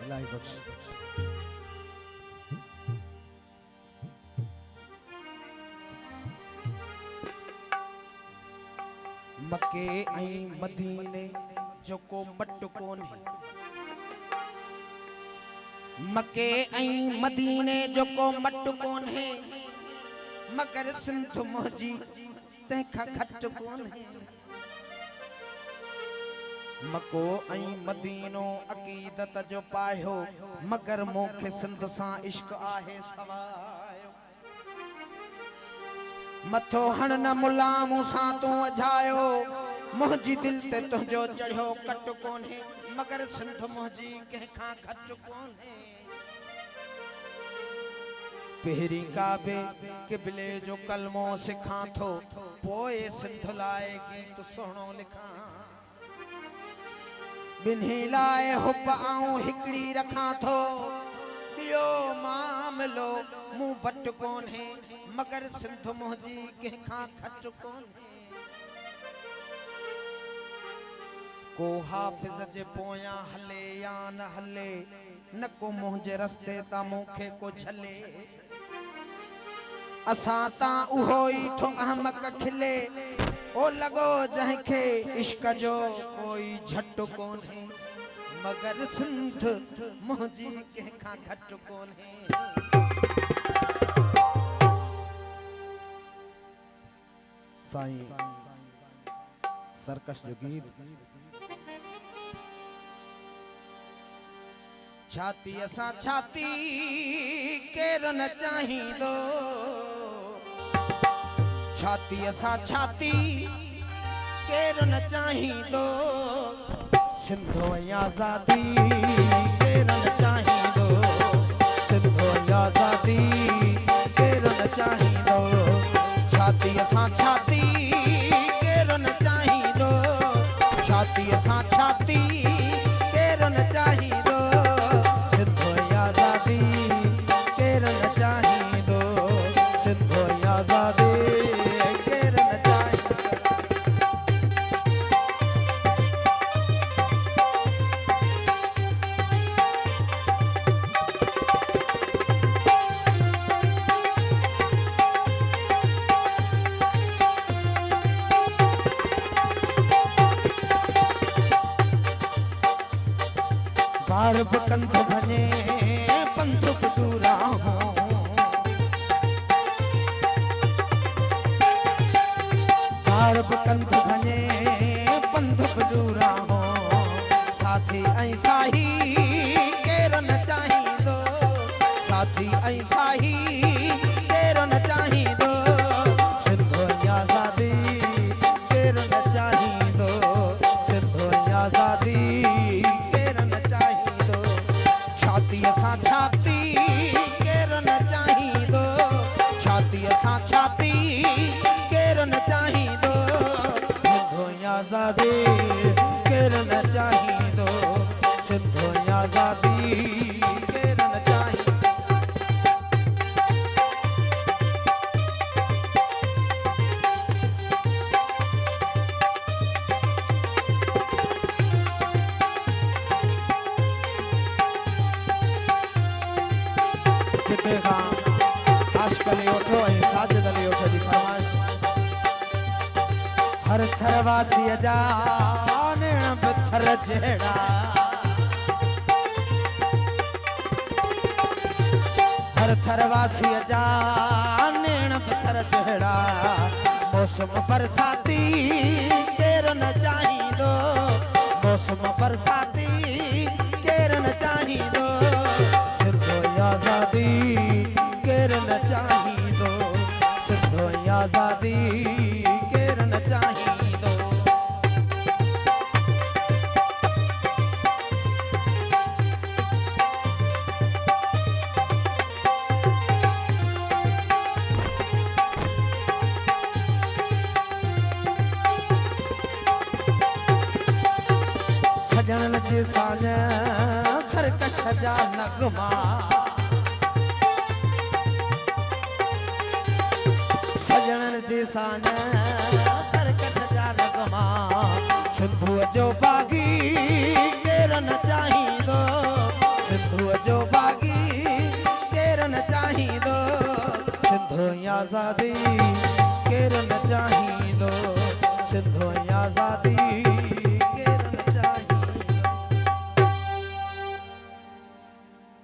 इलाही बख्श। मके ऐं मदीने जो को मट कोन्हे, मके ऐं मदीने जो को मट कोन्हे, मगर सिंध मुंहिंजी तंहिंखां घटि कोन्हे। मको ऐं मदीनो अक़ीदत जो पायो, मगर मूंखे सिंध सां इश्क आहे सवायो। मथो हण न मुला मूंसां तूं अझायो, मुंहिंजी दिल ते तुंहिंजो चढ़ियो कट कोन्हे, मगर सिंध मुंहिंजी कंहिंखां घटि कोन्हे। पहिरीं काबे क़िबले जो कलमो सिखां थो, पोइ सिंध लाइ गीत सुहिणो लिखां। बिन्ही लाइ हुब आऊं हिकड़ी रखां थो, ॿियो मामिलो मूं वटि कोन्हे, मगर सिंध मुंहिंजी कंहिंखां घटि कोन्हे। को हाफ़िज़ जे पोयां हले या न हले, न को मुंहिंजे रस्ते तां मूंखे को झले। असां तां उहो ई थो अहमक खिले, ओ लॻो जंहिंखे इश्क जो कोई झट कोन्हे, मगर सिंध मुंहिंजी कंहिंखां घटि कोन्हे। साईं सरकश जो गीत। छाती असां छाती केरु न चाहींदो, छाती असां छाती केरु न चाहींदो, सिंधो ऐं आज़ादी केरु न चाहींदो, सिंधो ऐं आज़ादी केरु न चाहींदो। छाती असां छाती केरु न चाहींदो, छाती असां छाती केरु न चाहींदो, सिंधो ऐं आज़ादी केरु न चाहींदो, सिंधो ऐं आज़ादी केरु न चाहींदो। बार बकंद भने पंधुक दूरा हो, बार बकंद भने पंधुक दूरा हो, साथी ऐं साही केरु न चाहींदो, साथी ऐं साही केरु न चाहींदो, सिंधो ऐं आज़ादी केरु न चाहींदो, सिंधो ऐं आज़ादी केरु न चाहींदो। छाती असां छाती केरु न चाहींदो, छाती असां छाती केरु न चाहींदो, सिंधो ऐं आज़ादी केरु न चाहींदो, सिंधो ऐं आज़ादी केरु न चाहींदो। जिते खां आशिक़ अली ओठो ऐं साजिद अली ओठो जी फरमाइश। हर थरवासीअ जा नेण बिथर जहिड़ा, हर थरवासीअ जा नेण बिथर जहिड़ा, मौसम बरसाती केरु न चाहींदो, मौसम बरसाती केरु न चाहींदो, सिंधो ऐं आज़ादी केरु न चाहींदो, सिंधो ऐं आज़ादी केरु न चाहींदो। सजणन जे साल सरकश जा नगमा, सजणन जे साल सरकश जा नगमा, सिंधुअ जो बाग़ी केरु न चाहींदो, आजादी केर न चाहे